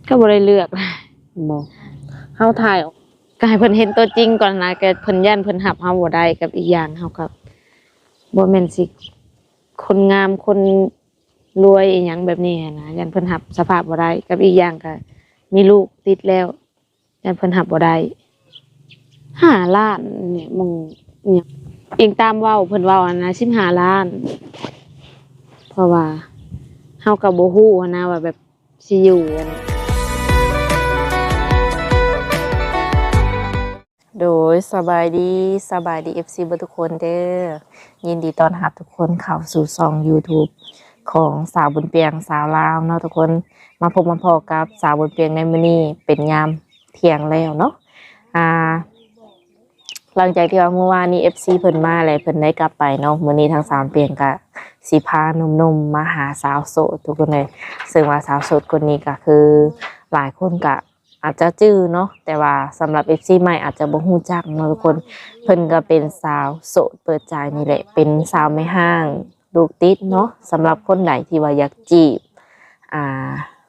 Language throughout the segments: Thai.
ก็บ่ได้เลือกบ่เฮาถ่ายออกก็ให้เพิ่นเห็นตัวจริงก่อนนะแกเพิ่นย่านเพิ่นหับเฮาบ่ได้กับอีกอย่างเฮาก็บ่แม่นสิคนงามคนรวยอีหยังแบบนี้นะย่านเพิ่นหับสภาพบ่ได้กับอีกอย่างก็มีลูกติดแล้วย่านเพิ่นหับบ่ได้5 ล้านเนี่ยมึงเนี่ยอิงตามเว้าเพิ่นเว้านะ15 ล้าน เพราะว่าเฮาก็บ่ฮู้นะว่าแบบสิอยู่อันโดยสบายดีFC เบ่ทุกคนเด้อยินดีต้อนรับทุกคนเข้าสู่ช่อง YouTube ของสาวบุญเปียงสาวลาวเนาะทุกคนมาพบมาพอกับสาวบุญเปียงในมื้อนี้เป็นยามเที่ยงแล้วเนาะหลังจากที่ว่าเมื่อวานนี้ FC เพิ่นมาแล้วเพิ่นได้กลับไปเนาะมื้อนี้ทางสาวเปียงก็สิพาหนุ่มๆมาหาสาวโสดทุกคนเลยซึ่งว่าสาวโสดคนนี้ก็คือหลายคนก็อาจจะจื้อเนาะแต่ว่าสำหรับ FC ใหม่อาจจะบ่ฮู้จักเนาะทุกคนเพิ่นก็เป็นสาวโสดเปิดใจนี่แหละเป็นสาวไม่ห้างลูกติดเนาะสำหรับคนไหนที่ว่าอยากจีบ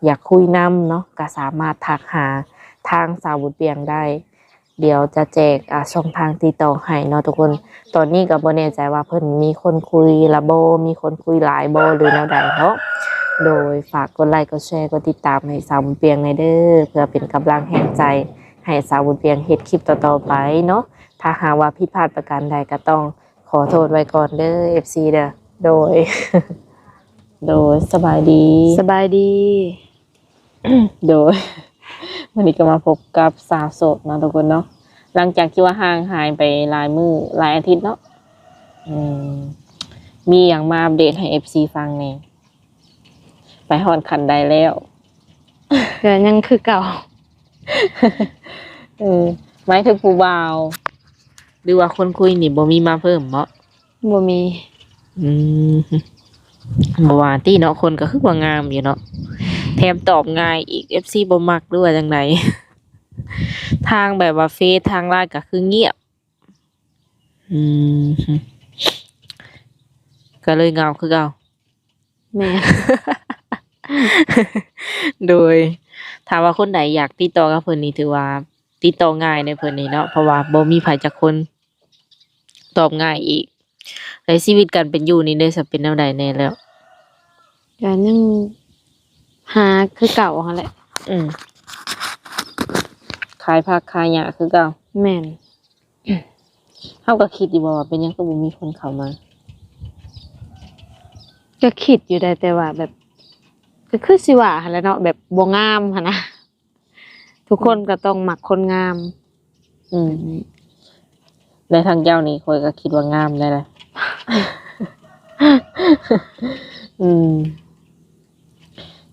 อยากคุยนำเนาะก็สามารถทักหาทางสาวบุญเปียงได้เดี๋ยวจะแจกช่องทางติดต่อให้เนาะทุกคนตอนนี้ก็บ่แน่ใจว่าเพิ่นมีคนคุยละบ่มีคนคุยหลายบ่หรือแนวใดเนาะโดยฝากกดไลค์กดแชร์กดติดตามให้สาวบุญเปียงในเด้อเพื่อเป็นกำลังแห่งใจให้สาวบุญเปียงเฮ็ดคลิปต่อๆไปเนาะถ้าหากว่าผิดพลาดประการใดก็ต้องขอโทษไว้ก่อนเด้อ FC เด้อโดย โดยสบายดี โดยวันนี้ก็มาพบกับสาวโสดเนาะทุกคนเนาะหลังจากที่ว่าห่างหายไปหลายมื้อหลายอาทิตย์เนาะมีอย่างมาอัปเดตให้ FC ฟังแน่ไปฮอดขันใดแล้ว ก็ยังคือเก่า หมายถึงผู้บ่าวหรือว่าคนคุยนี่บ่มีมาเพิ่มเนาะ บ่มีบ่ว่าติเนาะคนก็คือว่างามอยู่เนาะแถมตอบง่ายอีก FC บ่มักด้วยจังได ทางแบบว่าเฟซทางไลน์ก็คือเงียบก็เลยเงาคือเก่า แม่ โดยถามว่าคนไหนอยากติดต่อกับเพิ่นนี่ถือว่าติดต่อง่ายในเพิ่นนี่เนาะเพราะว่าบ่มีไผจักคนตอบง่ายอีกในชีวิตการเป็นอยู่นี่ได้สิเป็นแนวใดแน่แล้วก็ยังหาคือเก่าหั่นแหละขายผักขายหญ้าคือเก่าแม่น เฮาก็คิดอยู่บ่ว่าเป็นหยังก็บ่มีคนเข้ามาก็คิดอยู่ได้แต่ว่าแบบก็คือสิว่าหั่นแหละเนาะแบบบ่งามหั่นนะทุกคนก็ต้องมักคนงามในทางเจ้านี่ข้อยก็คิดว่างามได้แหละ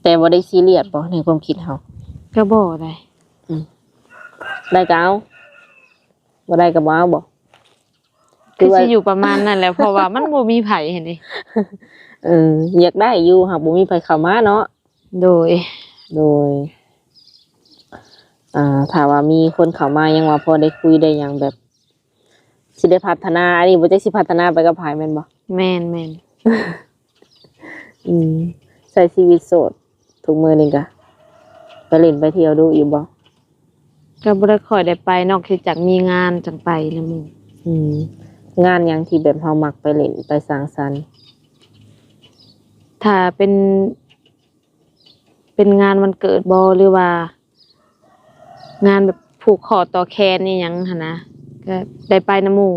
แต่บ่ได้ซีเรียสบ่ในความคิดเฮาก็บ่ได้ได้ก็เอาบ่ได้ก็บ่เอาบ่คือสิอยู่ประมาณนั้นแหละเพราะว่ามันบ่มีไผเห็นดิอยากได้อยู่หากบ่มีไผเข้ามาเนาะโดยถ้าว่ามีคนเข้ามายังว่าพอได้คุยได้หยังแบบสิได้พัฒนาอันนี้บ่จักสิพัฒนาไปกับไผแม่นบ่แม่นใช้ชีวิตโสดทุกมื้อนี่ก็ไปเล่นไปเที่ยวดูอยู่บ่ก็บ่ได้ค่อยได้ไปนอกจากมีงานจังไปนะมึงงานหยังที่แบบเฮามักไปเล่นไปสังสรรค์ถ้าเป็นงานวันเกิดบ่หรือว่างานแบบผูกคอต่อแขนนี่หยังหั่นนะก็ได้ไปนำหมู่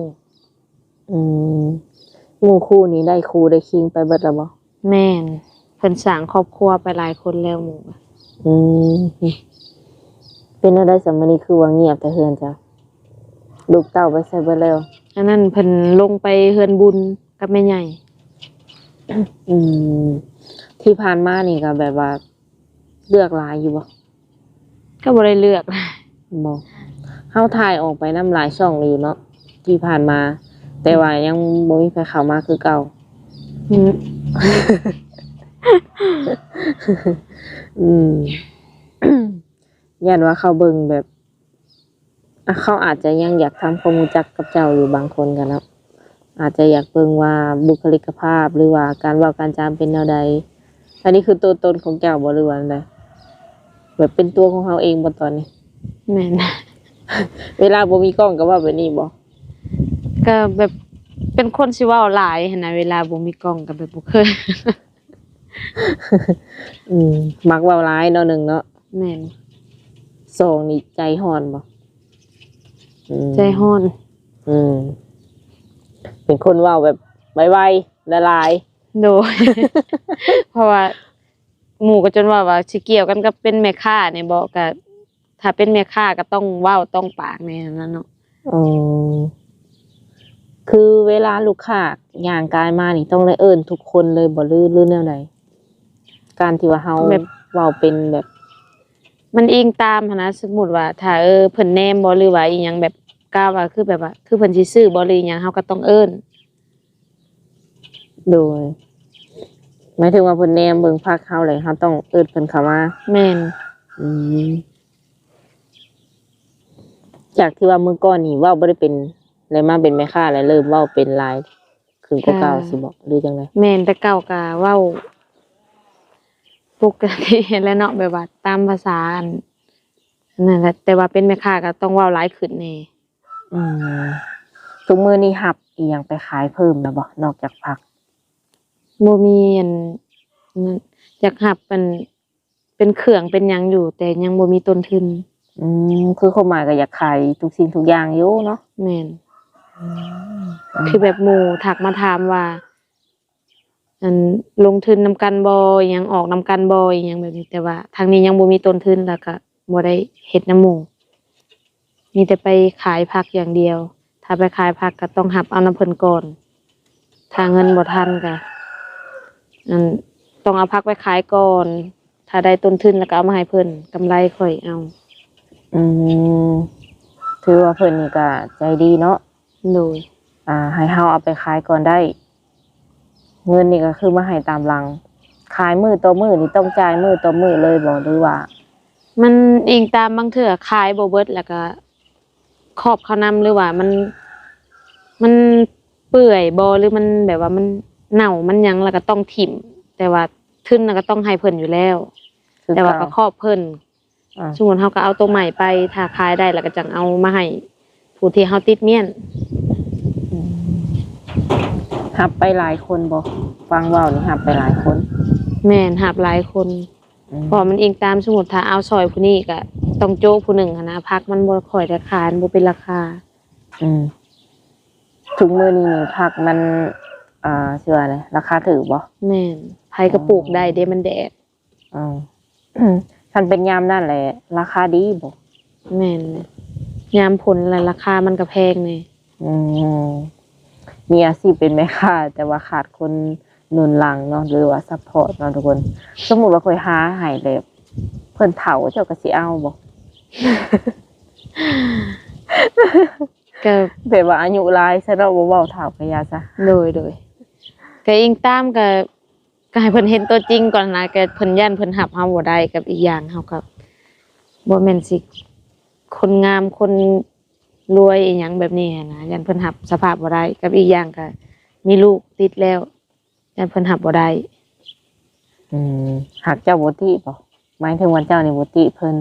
หมู่คู่นี้ได้คู่ได้คิงไปเบิดแล้วบ่แม่นเพิ่นสร้างครอบครัวไปหลายคนแล้วหมู่เป็นอะไรสมัยนี้คือว่าเงียบแต่เฮือนจ้ะลูกเต้าไปใส่เบิดแล้วอันนั้นเพิ่นลงไปเฮือนบุญกับแม่ใหญ่ที่ผ่านมานี่ก็แบบว่าเลือกหลายอยู่บ่ก็บ่ได้เลือกบ่เฮาถ่ายออกไปนำหลายช่องอยู่เนาะที่ผ่านมาแต่ว่ายังบ่มีใครเข้ามาคือเก่าย่านว่าเขาเบิ่งแบบเขาอาจจะยังอยากทำความรู้จักกับเจ้าอยู่บางคนกันแล้วอาจจะอยากเบิ่งว่าบุคลิกภาพหรือว่าการเว้าการจาเป็นแนวใดอันนี้คือตัวตนของเจ้าบ่หรือว่าจังได แบบเป็นตัวของเราเองบ่ตอนนี้ แม่น เวลาบ่มีกล้องก็ว่าแบบนี้บ่ ก็แบบเป็นคนสิเว้าหลายหั้นนะเวลาบ่มีกล้องก็แบบบ่เคย มักเว้าร้ายเนาะหนึ่งเนาะ แม่น สองนี่ใจฮ้อนบ่ ใจฮ้อน เป็นคนเว้าแบบไวๆละลาย โดย เพราะว่าหมู่ก็จนว่าสิเกี่ยวกันกับเป็นแม่ค้าเนี่ยบ่ก็ถ้าเป็นแม่ค้าก็ต้องเว้าต้องปากแน่นั่นเนาะ อืมคือเวลาลูกค้าย่างกายมานี่ต้องเลยเอิ้นทุกคนเลยบ่ลือแนวใดการที่ว่าเฮา แบบ เว้าเป็นแบบ มันอิงตามหั้นนะสมมุติว่าถ้าเพิ่นแนมบ่หรือว่าอีหยังแบบกล้าว่าคือแบบว่าคือเพิ่นสิซื้อบ่หรืออีหยังเฮาก็ต้องเอิ้น โดยหมายถึงว่าเพิ่นแนมเบิ่งภาคเฮาเลยเฮาต้องเอิ้นเพิ่นเข้ามา แม่น อืมจากที่ว่ามื้อก่อนนี่เว้าบ่ได้เป็นเลยมาเป็นแม่ค้าแล้วเริ่มเว้าเป็นหลายขึ้นกว่าเก่าสิบ่หรือจังได๋ แม่นแต่เก่าก็เว้าปกติแหล้วเนาะแบบว่าตามภาษาอันนั่นแหละแต่ว่าเป็นแม่ค้าก็ต้องเว้าหลายขึ้นแน่ อืมทุกมื้อนี้รับอีหยังไปขายเพิ่มแล้วบ่นอกจากผัก บ่มีอันนั้นอยากหับเป็นเครื่องเป็นหยังอยู่ แต่ยังบ่มีต้นทุน คือความหมายก็อยากขายทุกสิ่งทุกอย่างอยู่เนาะ แม่นคือแบบหมู่ทักมาถามว่าอันลงทุนนำกันบ่อิหยังออกนำกันบ่อิหยังแบบนี้แต่ว่าทางนี้ยังบ่มีต้นทุนแล้วก็บ่ได้เฮ็ดนำหมู่มีแต่ไปขายผักอย่างเดียว ถ้าไปขายผักก็ต้องรับเอานำเพิ่นก่อนถ้าเงินบ่ทันก็อันต้องเอาผักไปขายก่อน ถ้าได้ต้นทุนแล้วก็เอามาให้เพิ่นกำไรค่อยเอา อืมถือว่าเพิ่นนี่ก็ใจดีเนาะ โดย ให้เฮาเอาไปขายก่อนได้ เงินนี่ก็คือมาให้ตามหลัง ขายมื้อต่อมื้อนี่ต้องจ่ายมื้อต่อมื้อเลยบ่หรือว่า มันอิงตามบางเทื่อขายบ่เบิดแล้วก็ครอบเขานำหรือว่ามันเปื่อยบ่หรือมันแบบว่ามันเน่ามันหยังแล้วก็ต้องถิ่มแต่ว่าทุนน่ะก็ต้องให้เพิ่นอยู่แล้ว คือ แต่ว่าก็ครอบเพิ่น อ่า สมมุติเฮาก็เอาตัวใหม่ไปถ้าขายได้แล้วก็จังเอามาให้ผู้ที่เฮาติดเมียน รับไปหลายคนบ่ฟังเว้านี่รับไปหลายคน แม่นรับหลายคนเพราะมันอิงตามสมมุติถ้าเอาซอยผู้นี้ก็ต้องโจ๊กผู้หนึ่งหั้นนะผักมันบ่ค่อยได้ขายมันบ่เป็นราคา ทุกมื้อนี้นี่ผักมันชื่อว่าอะไรราคาถูกบ่ แม่นไผก็ปลูกได้เด้มันแดด อืม คันเป็นยามนั่นแหละราคาดีบ่ แม่นเลยยามผลแล้วราคามันก็แพงนี่ อืมมีอาชีพเป็นแม่ค้าแต่ว่าขาดคนหนุนหลังเนาะหรือว่าซัพพอร์ตเนาะทุกคน สมมุติว่าค่อยหาให้แบบเพิ่นเฒ่าเจ้าก็สิเอาบ่ ก็ แบบว่าอายุหลายซะเนาะบ่เว้าเฒ่าก็ยาซะ โดยก็อิงตามก็ให้เพิ่นเห็นตัวจริงก่อนนะก็เพิ่นย่านเพิ่นรับเฮาบ่ได้กับอีกอย่างเฮาก็บ่แม่นสิคนงามคนรวยอีหยังแบบนี้นะย่านเพิ่นรับสภาพบ่ได้กับอีกอย่างก็มีลูกติดแล้วย่านเพิ่นรับบ่ได้ หากเจ้าบ่ติบ่หมายถึงว่าเจ้านี่บ่ติเพิ่น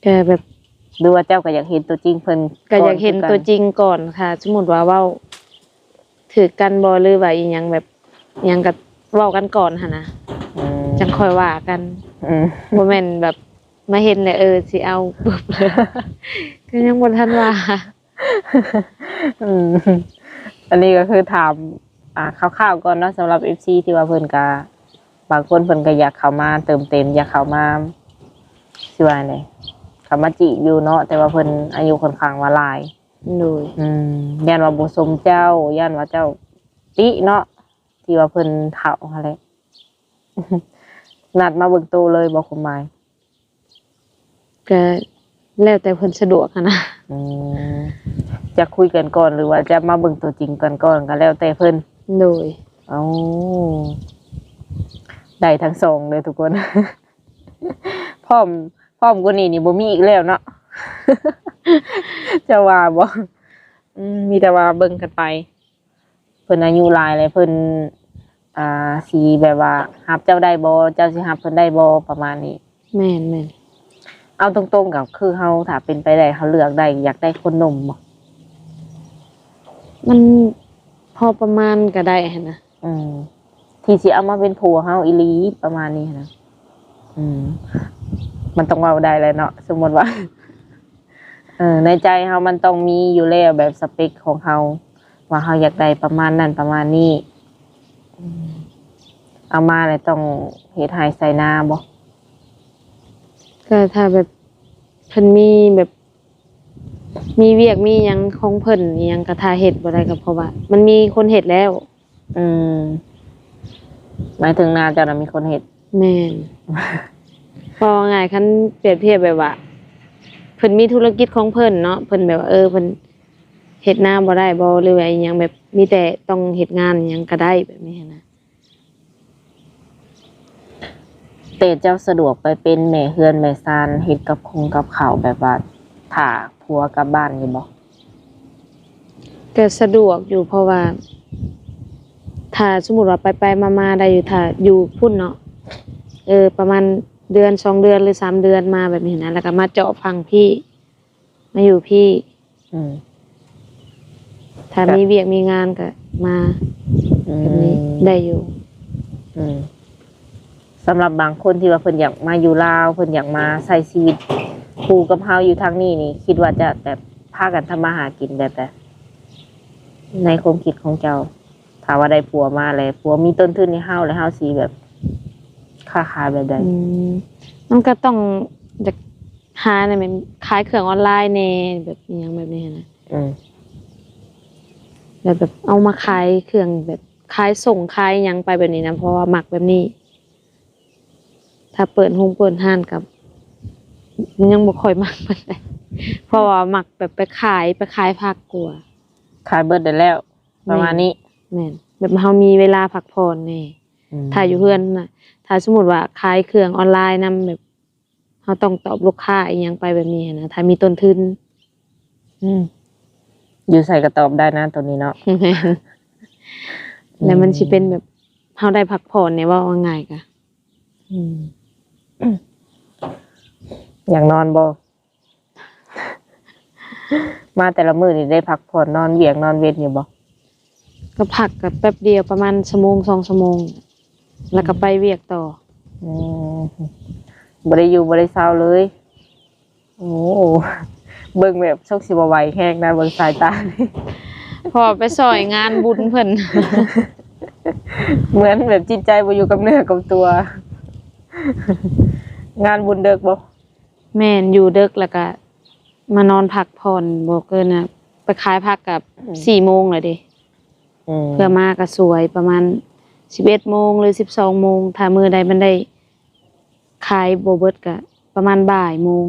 ก็แบบ หรือว่าเจ้าก็อยากเห็นตัวจริงเพิ่น ก็อยากเห็นตัวจริงก่อนค่ะ สมมุติว่าเว้าถือกันบ่หรือว่าอีหยังแบบหยังก็เว้ากันก่อนหั่นนะ จังค่อยว่ากันบ่แม่นแบบมาเห็นแล้วสิเอาปึ๊บเลยก็ยังบ่ทันว่า อันนี้ก็คือถามคร่าวๆก่อนเนาะสำหรับ FC ที่ว่าเพิ่นก็บางคนเพิ่นก็อยากเข้ามาเติมเต็มอยากเข้ามาสิว่าได๋เข้ามาจีบอยู่เนาะแต่ว่าเพิ่นอายุค่อนข้างว่าหลาย โดย ย่านว่าบ่สมเจ้าย่านว่าเจ้าติเนาะที่ว่าเพิ่นเฒ่าหั่นแหละ นัดมาเบิ่งตัวเลยบ่คุมหมาย ก็แล้วแต่เพิ่นสะดวกหันนะ จะคุยกันก่อนหรือว่าจะมาเบิ่งตัวจริงกันก่อนก็แล้วแต่เพิ่น โดย เอาได้ทั้งสองเลยทุกคน พร้อมกว่านี้นี่บ่มีอีกแล้วเนาะ จะว่าบ่มีแต่ว่าเบิ่งกันไปเพิ่นอายุหลายเลยเพิ่นสิแบบว่ารับเจ้าได้บ่เจ้าสิรับเพิ่นได้บ่ประมาณนี้ แม่นแม่น เอาตรงๆกับคือเฮาถ้าเป็นไปได้เฮาเลือกได้อยากได้คนหนุ่มบ่ มันพอประมาณก็ได้หั่นนะ ที่สิเอามาเป็นผัวเฮาอีหลีประมาณนี้นะมันต้องเว้าได้เลยเนาะสมมุติว่า ในใจเฮามันต้องมีอยู่แล้วแบบสเปคของเฮาว่าเฮาอยากได้ประมาณนั้นประมาณนี้เอามาแล้วต้องเฮ็ดให้ใส่หน้าบ่ ก็ถ้าแบบเพิ่นมีแบบมีเวียกมีหยังของเพิ่นอิหยังก็ถ้าเฮ็ดบ่ได้ก็เพราะว่ามันมีคนเฮ็ดแล้ว หมายถึงหน้าเจ้าน่ะมีคนเฮ็ด แม่น พอง่ายคันเปรียบเทียบแบบว่าเพิ่นมีธุรกิจของเพิ่นเนาะเพิ่นแบบว่าเพิ่นเฮ็ดนาบ่ได้บ่หรือว่าอิหยังแบบมีแต่ต้องเฮ็ดงานอิหยังก็ได้แบบนี้หั้นนะ แต่เจ้าสะดวกไปเป็นแม่เฮือนแม่ซานเฮ็ดกับข้าวแบบว่าถ้าผัวกลับบ้านอยู่บ่ ก็สะดวกอยู่เพราะว่า ถ้าสมมุติว่าไปๆมาๆได้อยู่ถ้าอยู่พุ่นเนาะประมาณเดือน2เดือนหรือ3เดือนมาแบบนี้นะแล้วก็มาเจาะฟังพี่มาอยู่พี่ถ้ามีเวียกมีงานก็มาแบบนี้ได้อยู่ สำหรับบางคนที่ว่าเพิ่นอยากมาอยู่ลาวเพิ่นอยากมาใช้ชีวิตคู่กับเฮาอยู่ทางนี้นี่คิดว่าจะแบบพากันทำมาหากินแบบแต่ในความคิดของเจ้าถ้าว่าได้ผัวมาแล้วผัวมีต้นทุนให้เฮาแล้วเฮาสิแบบค้าขายแบบใด มันก็ต้องจะหาในมันขายเครื่องออนไลน์แน่แบบอหยังแบบนี้นะแบบเอามาขายเครื่องแบบขายส่งขายหยังไปแบบนี้นะเพราะว่ามักแบบนี้ ถ้าเปิดห้านกับมันยังบ่ค่อยมักปานใดเพราะว่ามักแบบไปขายผักกลัว ขายเบิดได้แล้วประมาณนี้ แม่นแบบเฮามีเวลาพักผ่อนแน่ถ้าอยู่เฮือนน่ะถ้าสมมุติว่าขายเครื่องออนไลน์นำแบบเฮาต้องตอบลูกค้าอีหยังไปแบบนี้นะถ้ามีต้นทุน อยู่ใส่กระตอบได้นะตัวนี้เนาะ แล้วมันสิเป็นแบบเฮาได้พักผ่อนเนี่ยว่าง่ายกะ อยากนอนบ่ มาแต่ละมื้อนี่ได้พักผ่อนนอนเวียกนอนเวทอยู่บ่ ก็พักกับแป๊บเดียวประมาณชั่วโมง2ชั่วโมงแล้วก็ไปเวียกต่อ บ่ได้อยู่บ่ได้เศร้าเลย โอ้เบิ่งแบบโชคสิบ่ไหวแฮงนะเบิ่งสายตานี่ พอไปซอยงานบุญเพิ่น เหมือนแบบจิตใจบ่อยู่กับเนื้อกับตัว งานบุญเด็กบ่ แม่นอยู่ดึกแล้วก็มานอนพักผ่อนบ่เกินน่ะไปขายผักกับ4โมงเลยเด้เพื่อมาก็สวยประมาณ11โมงหรือ12โมงถ้ามื้อใดมันได้ขายบ่เบิดก็ประมาณบ่ายโมง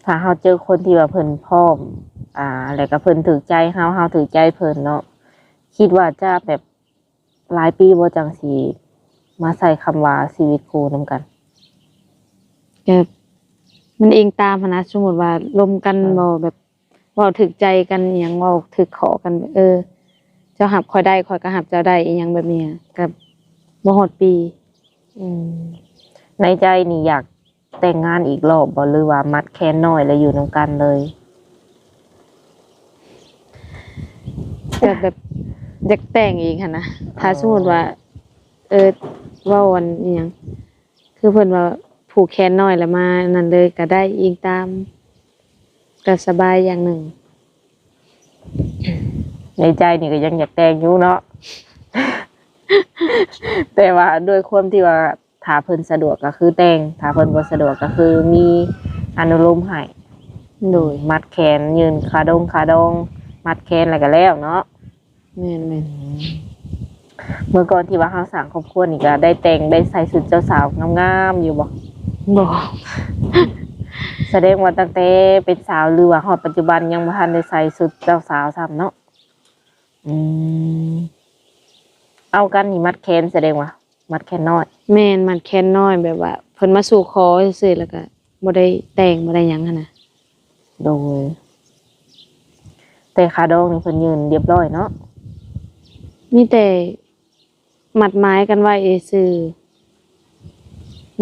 ถ้าเฮาเจอคนที่ว่าเพิ่นพร้อมแล้วก็เพิ่นถูกใจเฮาถูกใจเพิ่นเนาะคิดว่าจะแบบหลายปีบ่จังสิมาใส่คำว่าชีวิตคู่นำกัน ก็มันเองตามหั้นนะสมมุติว่าลมกันบ่แบบเว้าถึกใจกันอิหยังเว้าถึกคอกันแบบเจ้าหับข่อยได้ข่อยก็หับเจ้าได้อิหยังแบบนี้ก็บ่ฮอดปี ในใจนี่อยากแต่งงานอีกรอบบ่หรือว่ามัดแขนน้อยแล้วอยู่นำกันเลย ก็แบบอยากแต่งอีกหั่นนะถ้าสมมุติว่าเว้าอันอิหยังคือเพิ่นว่าผูกแขนน้อยแล้วมานั่นเลยก็ได้อิงตามก็สบายอย่างหนึ่ง ในใจนี่ก็ยังอยากแต่งอยู่เนาะ แต่ว่าด้วยความที่ว่าถ้าเพิ่นสะดวกก็คือแต่งถ้าเพิ่นบ่สะดวกก็คือมีอนุโลมให้ โดย มัดแขนยืนขาดงมัดแขนแล้วก็แล้วเนาะ แม่น เมื่อก่อนที่ว่าเฮาสร้างครอบครัวนี่ก็ได้แต่งได้ใส่ชุดเจ้าสาวงามๆอยู่บ่ บ่ แสดงว่าตั้งแต่เป็นสาวหรือว่าฮอดปัจจุบันยังบ่ทันได้ใส่ชุดเจ้าสาวซ้ำเนาะเอากันนี่มัดแขนแสดงว่ามัดแขนน้อย แม่นมันแค่นน้อยแบบว่าเพิ่นมาสู่ขอซื่อๆแล้วก็บ่ได้แต่งบ่ได้หยังหั่นน่ะ โดยแต่ขาดองนี่เพิ่นยืนเรียบร้อยเนาะ มีแต่หมัดหมายกันไว้ซื่อ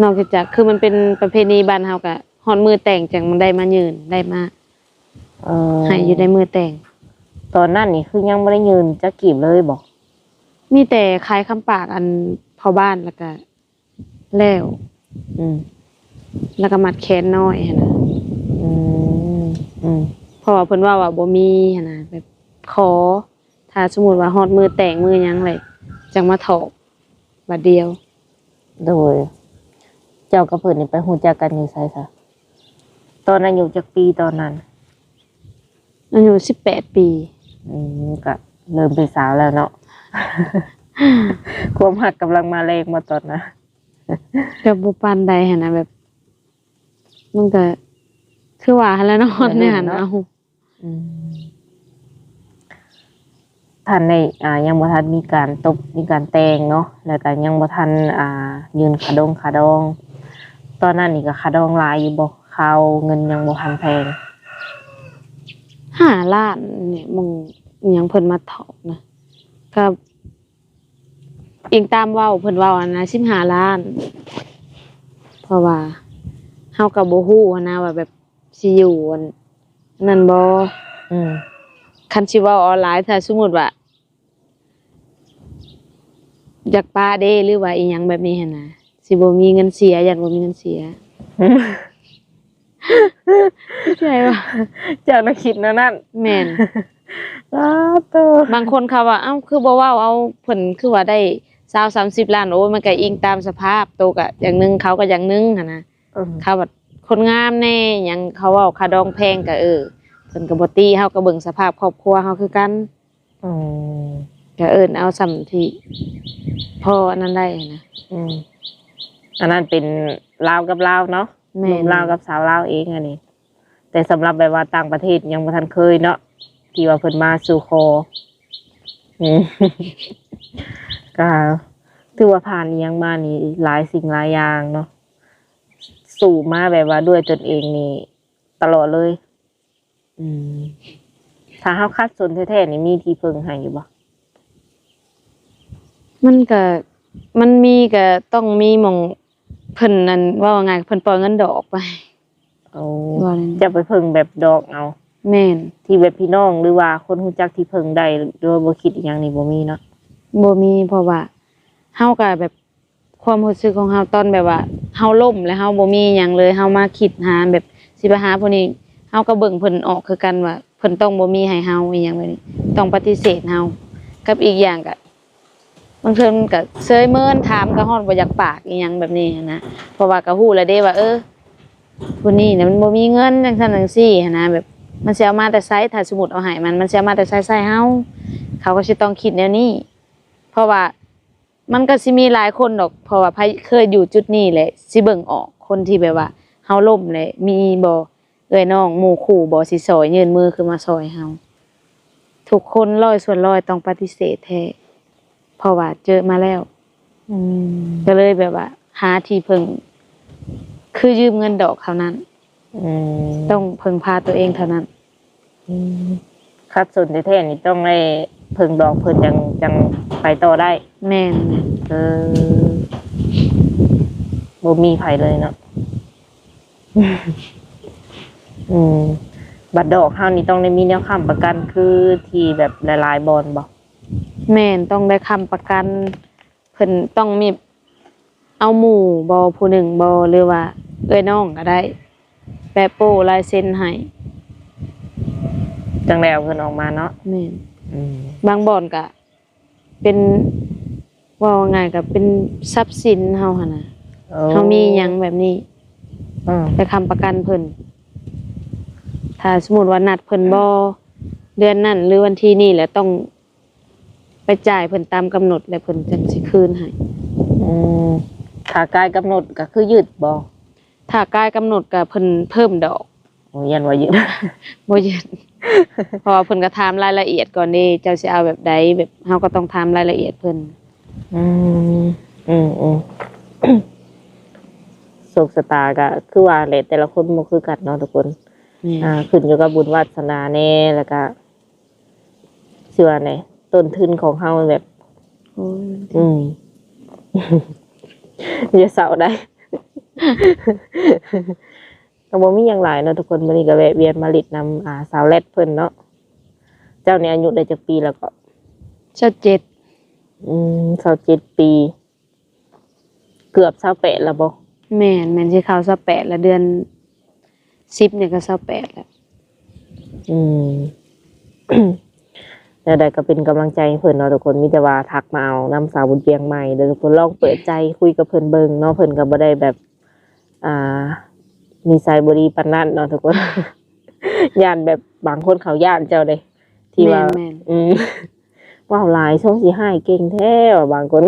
นอกจากคือมันเป็นประเพณีบ้านเฮาก็ฮอดมือแต่งจังมันได้มายืนได้มา เออ ให้อยู่ในมือแต่ง ตอนนั้นนี่คือยังบ่ได้ยืนจักกีบเลยบ่ มีแต่คล้ายคำปากอันพ่อบ้านแล้วก็แล้ว อืม แล้วก็มัดแขนน้อยหั่นน่ะ อืมอืม เพราะว่าเพิ่นว่าบ่มีหั่นน่ะแบบขอ ถ้าสมมุติว่าฮอดมือแต่งมือหยังเลยจังมาถอกบัดเดียว โดย เจ้ากับเพิ่นนี่ไปฮู้จักกันอยู่ไสซะตอนนั้นอยู่จักปีตอนนั้น อายุ18 ปี ก็เริ่มเป็นสาวแล้วเนาะ ความหักกำลังมาแรงมาตอนนะ ก็บ่ปานใดหั่นน่ะแบบ มันก็คือว่าหั่นแหล้วเนาะเนี่ยหั่นน่ะ ท่านในยังบ่ทันมีการตบมีการแต่งเนาะแล้วก็ยังบ่ทันยืนขาดอง ตอนนั้นนี่ก็ขาดองหลายอยู่บ่ข่าวเงินยังบ่ทันแพง 5 ล้านเนี่ยมึงอิหยังเพิ่นมาถอกนะก็อิงตามเว้าเพิ่นเว้าอันนะ15 ล้าน เพราะว่าเฮาก็บ่ฮู้หั้นนะว่าแบบสิอยู่อันนั่นบ่ อืม คันสิเว้าออนไลน์ถ้าสมมุติว่าอยากปาเด้หรือว่าอีหยังแบบนี้หั่นน่ะสิบ่มีเงินเสียยันบ่มีเงินเสียใช่ว่า เจ้าน่ะคิดแนวนั้น แม่น โต บางคนเขาว่าเอ้าคือบ่เว้าเอาเพิ่นคือว่าได้20-30 ล้านโอ้ยมันก็อิงตามสภาพโตก็อย่างหนึงเขาก็อย่างหนึงหั่นน่ะเขาแบบคนงามแน่หยังเขาเว้าค่าดองแพงก็เพิ่นก็บ่ตีเฮาก็เบิ่งสภาพครอบครัวเฮาคือกัน อืม ก็เอิ้นเอาส่ำที่พออันนั้นได้นะ อืมอันนั้นเป็นลาวกับลาวเนาะ แม่ หนุ่มลาวกับสาวลาวเองอันนี้ แต่สำหรับแบบว่าต่างประเทศยังบ่ทันเคยเนาะที่ว่าเพิ่นมาสู่คออืม ก็ถือว่าผ่านอิหยังมานี่หลายสิ่งหลายอย่างเนาะสู่มาแบบว่าด้วยตนเองนี่ตลอดเลย อืม ถ้าเฮาคัดสนแท้ๆนี่มีที่พึ่งให้อยู่บ่ มันก็มันมีก็ต้องมีหม่องเพิ่นนั่นว่าว่าไงเพิ่นปล่อยเงินดอกไป เอา ว่าเลย จะไปพึ่งแบบดอกเอา แม่น ที่แบบพี่น้องหรือว่าคนรู้จักที่พึ่งได้โดยบ่คิดอีหยังนี่บ่มีเนาะ บ่มีเพราะว่าเฮาก็แบบความรู้สึกของเฮาตอนแบบว่าเฮาล่มแล้วเฮาบ่มีหยังเลยเฮามาคิดหาแบบสิไปหาผู้นี้เฮาก็เบิ่งเพิ่นออกคือกันว่าเพิ่นต้องบ่มีให้เฮาอีหยังแบบนี้ต้องปฏิเสธเฮากับอีกอย่างก็บางเทื่อมันก็เซยเมินถามก็ฮอดบ่อยากปากอีหยังแบบนี้หั้นนะเพราะว่าก็ฮู้แล้วเด้ว่าผู้นี้น่ะมันบ่มีเงินจังซั่นจังซี่หั้นนะแบบมันสิเอามาแต่ไสถ้าสมมุติเอาให้มันสิเอามาแต่ไสใส่เฮาเขาก็สิต้องคิดแนวนี้ เพราะว่ามันก็สิมีหลายคนดอก เพราะว่าไผเคยอยู่จุดนี้แหละสิเบิ่งออกคนที่แบบว่าเฮาล้มเลยมีบ่เอ้ยน้องหมู่คู่บ่สิซอยยื่นมือขึ้นมาซอยเฮาทุกคน100%ต้องปฏิเสธแท้เพราะว่าเจอมาแล้ว อืม ก็เลยแบบว่า หาที่พึ่ง คือยืมเงินดอกเท่านั้น อืม ต้องพึ่งพาตัวเองเท่านั้น คัดสนแท้ๆนี่ต้องได้พึ่งดอกเพิ่นจังไปต่อได้ แม่น เออบ่มีไผเลยเนาะ อืม บัตรดอกเฮานี่ต้องได้มีแนวค้ำประกันคือที่แบบหลายๆบอนบ่ แม่นต้องได้ค้ำประกัน เพิ่นต้องมีเอาหมู่บ่ผู้หนึ่งบ่หรือว่า เอ้ยน้องก็ได้ แปะโป้ลายเซ็นให้ จังได้เอาเพิ่นออกมาเนาะ แม่น อืม บางบ่อนก็เป็นว่าว่าไงก็เป็นทรัพย์สินเฮาหั่นน่ะเฮามีหยังแบบนี้ อืม ไปค้ำประกันเพิ่นถ้าสมมุติว่านัดเพิ่นบ่เดือนนั้นหรือวันที่นี้แหละต้องไปจ่ายเพิ่นตามกำหนดแล้วเพิ่นจังสิคืนให้ อืมขากายกำหนดก็คือยืดบ่ ถ้ากายกำหนดก็เพิ่นเพิ่มดอก โอ้ยันว่ายืด บ่ยืน เพราะว่าเพิ่นก็ถามรายละเอียดก่อนเด้เจ้าสิเอาแบบใดแบบเฮาก็ต้องถามรายละเอียดเพิ่น อืมอืมอืม โชคชะตาก็คือว่าแหละแต่ละคนบ่คือกันเนาะทุกคน ขึ้นอยู่กับบุญวาสนาแน่แล้วก็เชื่อแน่ต้นทุนของเฮาแบบ โอ้ย อืม อย่าเศร้าได้ ก็บ่มีหยังหลายเนาะทุกคนมื้อนี้ก็แวะเวียนมาลิดนำสาวแรดเพิ่นเนาะเจ้านี่อายุได้จักปีแล้วก็27 27ปีเกือบ28แล้วบ่ แม่นสิเข้า28แล้วเดือน10เนี่ยก็28แล้ว อืม แล้วใดก็เป็นกำลังใจให้เพิ่นเนาะทุกคนมีแต่ว่าทักมาเอานำสาวบุญเปียงใหม่เด้อทุกคนลองเปิดใจคุยกับเพิ่นเบิ่งเนาะเพิ่นก็บ่ได้แบบ อ่านิสัยบ่ดีปานนั้นเนาะทุกคน ย่านแบบบางคนเขาย่านเจ้าเด้ที่ว่า แม่น ว้าวหลายช่วงสิให้เก่งแท้ว่าบางคน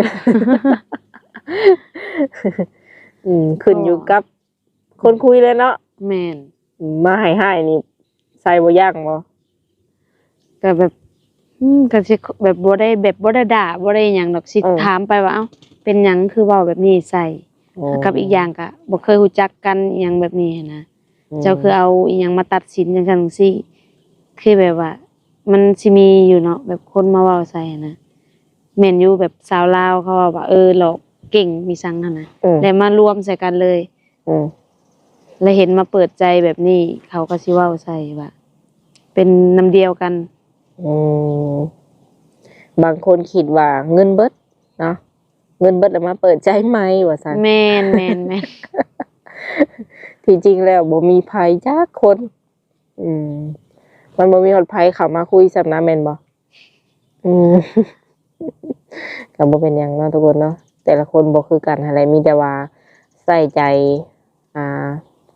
ขึ้นอยู่กับคนคุยเลยเนาะ แม่น มาให้นี่ใส่บ่ยากบ่ ก็แบบก็สิแบบบ่ได้ด่าบ่ได้หยังดอกสิถามไปว่าเอ้าเป็นหยังคือเว้าแบบนี้ใส่กับอีกอย่างก็บ่เคยรู้จักกันอีหยังแบบนี้นะเจ้าคือเอาอีหยังมาตัดสินจังซั่นจังซี่คือแบบว่า มันสิมีอยู่เนาะแบบคนมาเว้าใส่นะแม่นอยู่แบบสาวลาวเขาว่าหลอกเก่งมีสังนั่นน่ะแล้วมารวมใส่กันเลยแล้วเห็นมาเปิดใจแบบนี้เขาก็สิเว้าใส่ว่าเป็นน้ำเดียวกันบางคนคิดว่าเงินเบิดเนาะเงินเบิดแล้วมาเปิดใจใหม่ว่าซั่นแม่น ที่จริงแล้วบ่มีไผจักคนมันบ่มีคนไผเข้ามาคุยซับนะแม่นบ่ก็บ่เป็นหยังเนาะทุกคนเนาะแต่ละคนบ่คือกันอะไรมีแต่ว่าใส่ใจ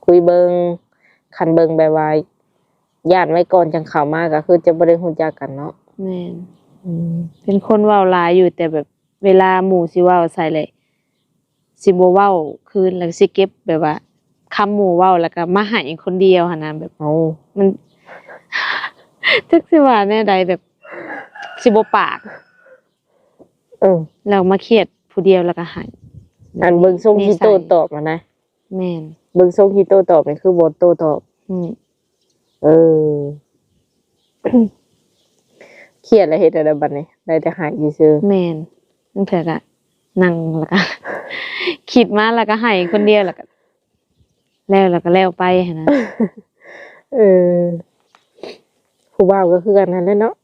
คุยเบิ่งคันเบิ่งแบบว่าญาติไว้ก่อนจังเข้ามาก็คือจะบ่ได้ฮู้จักกันเนาะแม่นเป็นคนเว้าหลายอยู่แต่แบบเวลาหมู่สิเว้าใส่เลยสิบ่เว้าคืนแล้วสิเก็บแบบว่าคำหมู่เว้าแล้วก็มาให้คนเดียวหั่นน่ะแบบมัน จักสิว่าแนวใดแบบสิบ่ปากแล้วมาเครียดผู้เดียวแล้วก็ให้อันเบิ่งทรงที่โต้ตอบมานะแม่นเบิ่งทรงที่โต้ตอบนี่คือบ่โต้ตอบเครียดแล้วเฮ็ดอะไรบัดนี้ได้แต่หายซื่อแม่นนั่นเถอะก็นั่งแล้วก็ คิดมาแล้วก็ให้คนเดียวแล้วก็แล้วไปหั่นน่ะ ผู้บ่าวก็คือกันนั่นแหละเนาะ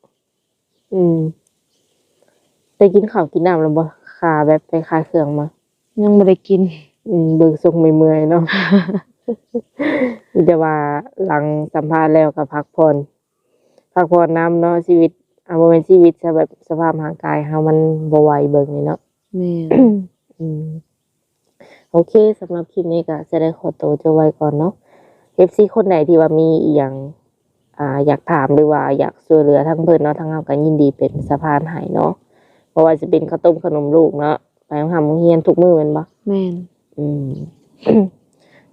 ได้กินข้าวกินน้ำแล้วบ่ขาแบบไปขายเครื่องมายังบ่ได้กินเบิ่งทรงเมื่อยๆเนาะ มีแต่ว่าหลังสัมภาษณ์แล้วก็พักผ่อนนำเนาะชีวิตบ่แม่นชีวิตซะแบบสภาพร่างกายเฮามันบ่ไหวเบิ่งนี่เนาะแม่น โอเคสำหรับคลิปนี้ก็จะได้ขอตัวจบไว้ก่อนเนาะ FC คนไหนที่ว่ามีอีหยังอยากถามหรือว่าอยากช่วยเหลือทั้งเพิ่นเนาะทั้งเฮาก็ยินดีเป็นสะพานให้เนาะเพราะว่าจะเป็นข้าวต้มขนมลูกเนาะไปทำโรงเรียนทุกมื้อแม่นบ่แม่น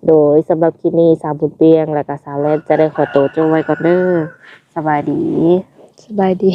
โดยสำหรับคลิปนี้สาวบุญเปียงและก็สาวแลดจะได้ขอตัวจบไว้ก่อนเด้อสบายดี